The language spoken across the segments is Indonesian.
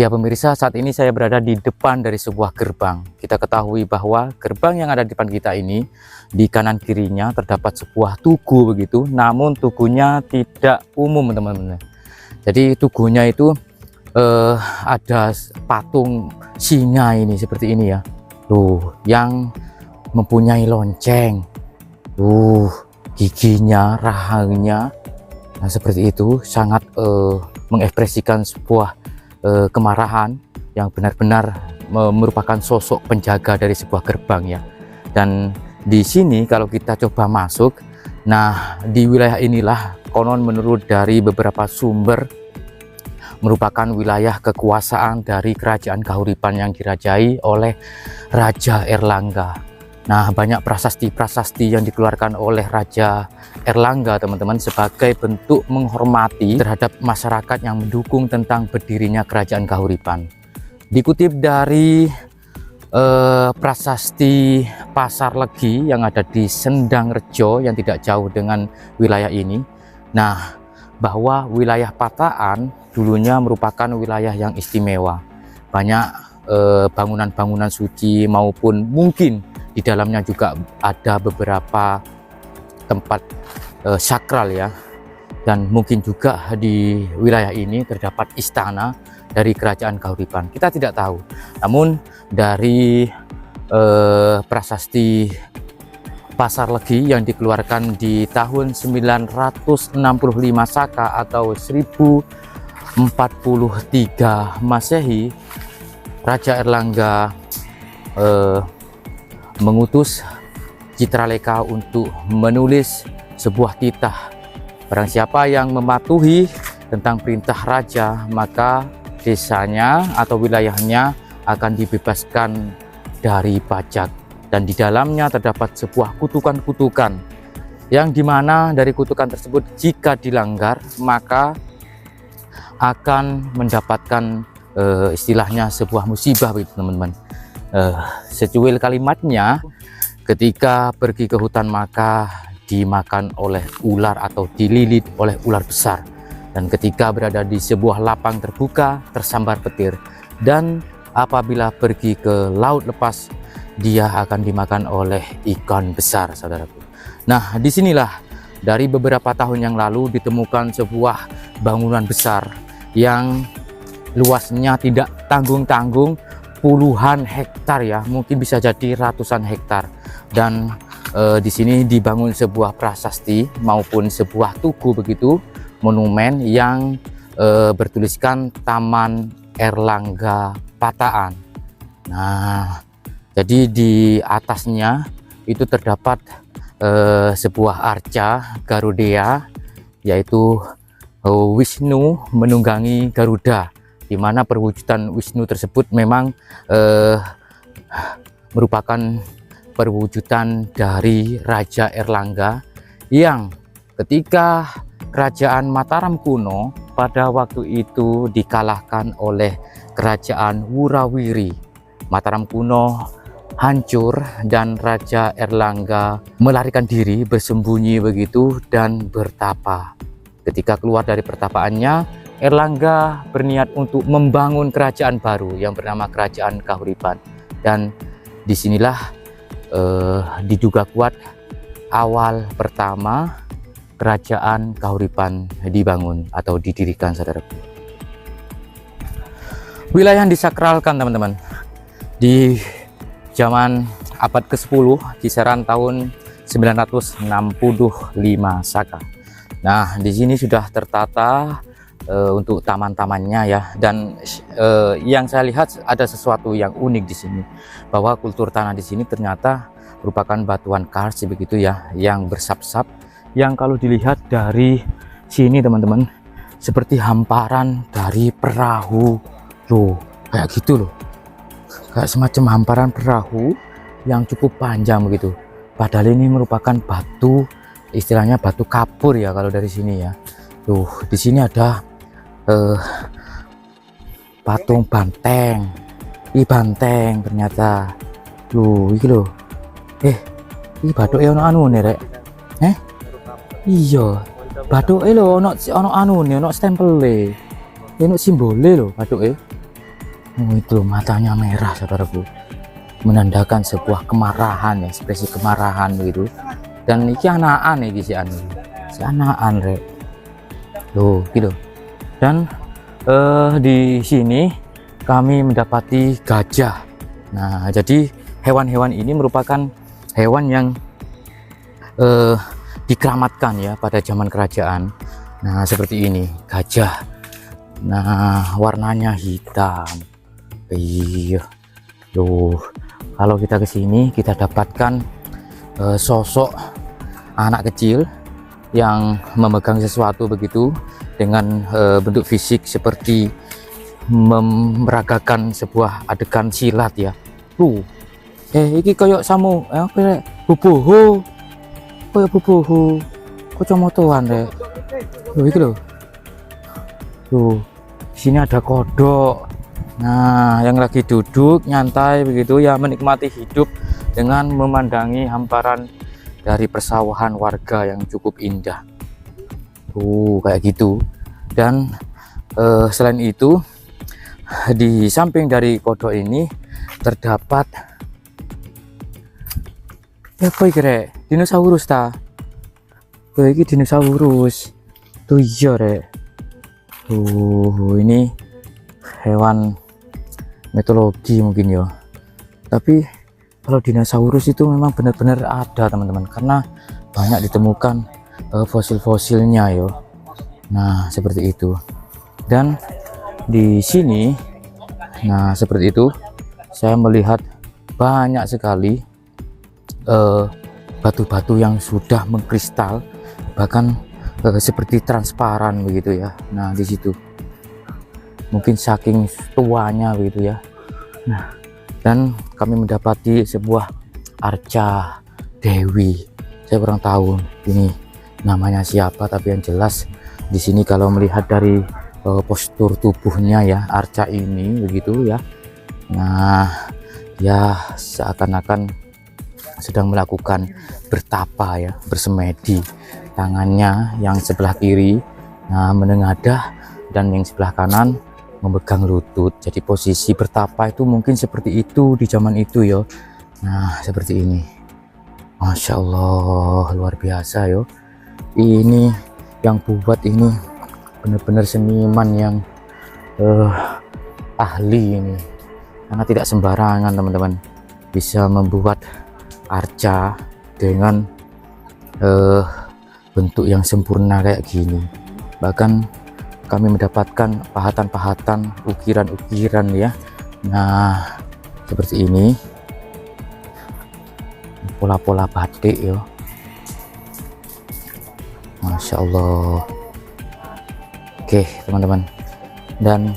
Ya pemirsa, saat ini saya berada di depan dari sebuah gerbang. Kita ketahui bahwa gerbang yang ada di depan kita ini, di kanan kirinya terdapat sebuah tugu begitu. Namun tugunya tidak umum teman-teman. Jadi tugunya itu ada patung singa ini seperti ini ya. Tuh, yang mempunyai lonceng. Giginya, rahangnya. Nah seperti itu, sangat mengekspresikan sebuah kemarahan yang benar-benar merupakan sosok penjaga dari sebuah gerbang ya. Dan di sini kalau kita coba masuk, nah di wilayah inilah konon menurut dari beberapa sumber merupakan wilayah kekuasaan dari kerajaan Kahuripan yang dirajai oleh Raja Erlangga. Nah banyak prasasti-prasasti yang dikeluarkan oleh Raja Erlangga teman-teman sebagai bentuk menghormati terhadap masyarakat yang mendukung tentang berdirinya kerajaan Kahuripan. Dikutip dari prasasti Pasar Legi yang ada di Sendang Rejo yang tidak jauh dengan wilayah ini. Nah bahwa wilayah Pataan dulunya merupakan wilayah yang istimewa. Banyak bangunan-bangunan suci maupun mungkin di dalamnya juga ada beberapa tempat sakral ya, dan mungkin juga di wilayah ini terdapat istana dari kerajaan Kahuripan. Kita tidak tahu, namun dari prasasti Pasar Legi yang dikeluarkan di tahun 965 Saka atau 1043 Masehi, Raja Erlangga mengutus Citraleka untuk menulis sebuah titah. Barang siapa yang mematuhi tentang perintah raja, maka desanya atau wilayahnya akan dibebaskan dari pajak. Dan di dalamnya terdapat sebuah kutukan-kutukan yang dimana dari kutukan tersebut jika dilanggar maka akan mendapatkan istilahnya sebuah musibah begitu teman-teman. Secuil kalimatnya, ketika pergi ke hutan maka dimakan oleh ular atau dililit oleh ular besar, dan ketika berada di sebuah lapang terbuka tersambar petir, dan apabila pergi ke laut lepas dia akan dimakan oleh ikan besar, saudaraku. Nah disinilah dari beberapa tahun yang lalu ditemukan sebuah bangunan besar yang luasnya tidak tanggung-tanggung, puluhan hektar ya, mungkin bisa jadi ratusan hektar. Dan di sini dibangun sebuah prasasti maupun sebuah tugu begitu, monumen yang bertuliskan Taman Erlangga Pataan. Nah jadi di atasnya itu terdapat sebuah arca Garudea, yaitu Wisnu menunggangi Garuda, di mana perwujudan Wisnu tersebut memang merupakan perwujudan dari Raja Erlangga yang ketika kerajaan Mataram kuno pada waktu itu dikalahkan oleh kerajaan Wurawiri. Mataram kuno hancur dan Raja Erlangga melarikan diri, bersembunyi begitu dan bertapa. Ketika keluar dari pertapaannya, Erlangga berniat untuk membangun kerajaan baru yang bernama Kerajaan Kahuripan. Dan disinilah diduga kuat awal pertama Kerajaan Kahuripan dibangun atau didirikan, saudaraku. Wilayah yang disakralkan teman-teman di zaman abad ke-10, kisaran tahun 965 Saka. Nah di sini sudah tertata untuk taman-tamannya ya, dan yang saya lihat ada sesuatu yang unik di sini, bahwa kultur tanah di sini ternyata merupakan batuan karst begitu ya, yang bersap-sap, yang kalau dilihat dari sini teman-teman seperti hamparan dari perahu loh, kayak gitu loh, kayak semacam hamparan perahu yang cukup panjang begitu. Padahal ini merupakan batu, istilahnya batu kapur ya kalau dari sini ya. Tuh di sini ada patung banteng, banteng ternyata. Loh iki lho, iki bathuke ono anu nih rek, iya bathuke lho ono anune, ono stempele, ono simbole lho bathuke. Oh, itu matanya merah saudaraku, menandakan sebuah kemarahan ya, ekspresi kemarahan begitu. Dan ini anaan nih si anaan rek loh gitu. Dan di sini kami mendapati gajah. Nah, jadi hewan-hewan ini merupakan hewan yang dikeramatkan ya pada zaman kerajaan. Nah, seperti ini gajah. Nah, warnanya hitam. Iya loh, kalau kita ke sini kita dapatkan sosok anak kecil yang memegang sesuatu begitu dengan bentuk fisik seperti meragakan sebuah adegan silat ya. Iki koyok samu bubuhu, koyok bubuhu kocomotoan rek. Iki loh. Sini ada kodok. Nah, yang lagi duduk nyantai begitu ya, menikmati hidup dengan memandangi hamparan dari persawahan warga yang cukup indah. Kayak gitu. Dan selain itu, di samping dari kodok ini terdapat apa iki dinosaurus ta. Iki dinosaurus. Tuh iya rek. Ini hewan mitologi mungkin ya, tapi kalau dinosaurus itu memang benar-benar ada teman-teman, karena banyak ditemukan fosil-fosilnya ya. Nah, seperti itu. Dan di sini, nah seperti itu, saya melihat banyak sekali batu-batu yang sudah mengkristal, bahkan seperti transparan begitu ya. Nah, di situ mungkin saking tuanya begitu ya. Nah, dan kami mendapati sebuah arca dewi. Saya kurang tahu ini namanya siapa, tapi yang jelas di sini kalau melihat dari postur tubuhnya ya, arca ini begitu ya. Nah, ya seakan-akan sedang melakukan bertapa ya, bersemedi. Tangannya yang sebelah kiri menengadah dan yang sebelah kanan memegang lutut. Jadi posisi bertapa itu mungkin seperti itu di zaman itu ya. Nah, seperti ini. Masya Allah, luar biasa yo. Ini yang buat ini benar-benar seniman yang ahli ini, karena tidak sembarangan teman-teman bisa membuat arca dengan bentuk yang sempurna kayak gini. Bahkan kami mendapatkan pahatan-pahatan, ukiran-ukiran ya. Nah, seperti ini pola-pola batik ya. Masya Allah. Oke teman-teman, dan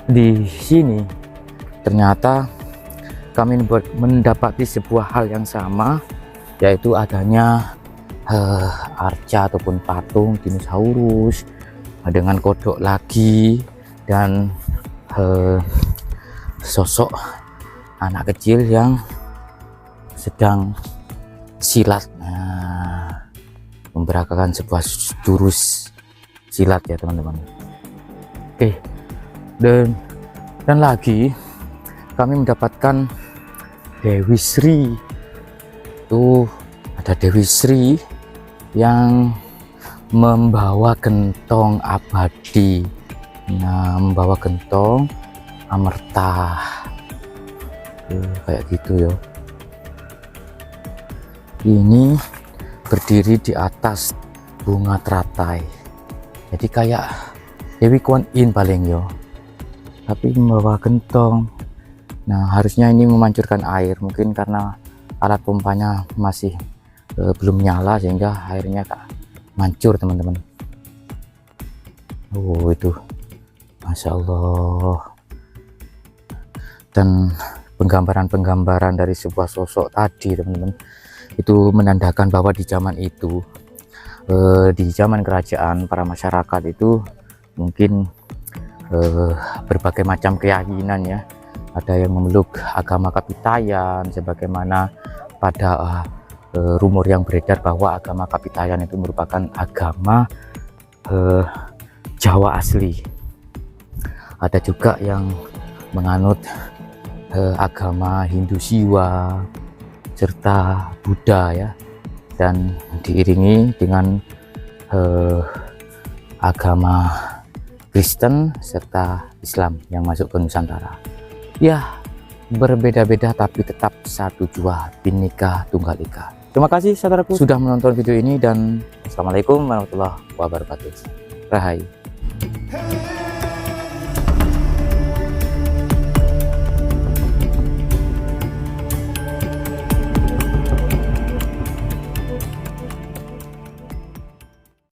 di sini ternyata kami mendapati sebuah hal yang sama, yaitu adanya arca ataupun patung dinosaurus dengan kodok lagi, dan sosok anak kecil yang sedang silat, memberagakan sebuah jurus silat ya teman-teman. Oke, dan lagi kami mendapatkan Dewi Sri. Tuh ada Dewi Sri yang membawa gentong abadi. Nah, membawa gentong amerta kayak gitu ya. Ini berdiri di atas bunga teratai, jadi kayak Dewi Kuan Yin paling yo, tapi membawa gentong. Nah, harusnya ini memancurkan air, mungkin karena alat pompanya masih belum nyala sehingga airnya mancur teman-teman. Itu Masya Allah. Dan penggambaran-penggambaran dari sebuah sosok tadi teman-teman, itu menandakan bahwa di zaman itu, di zaman kerajaan, para masyarakat itu mungkin berbagai macam keyakinan ya. Ada yang memeluk agama Kapitayan, sebagaimana pada rumor yang beredar bahwa agama Kapitayan itu merupakan agama Jawa asli. ada juga yang menganut agama Hindu Siwa serta Buddha ya, dan diiringi dengan agama Kristen serta Islam yang masuk ke Nusantara. Ya, berbeda-beda tapi tetap satu jua, Bhinneka Tunggal Ika. Terima kasih saudaraku sudah menonton video ini, dan assalamualaikum warahmatullahi wabarakatuh. Rahai.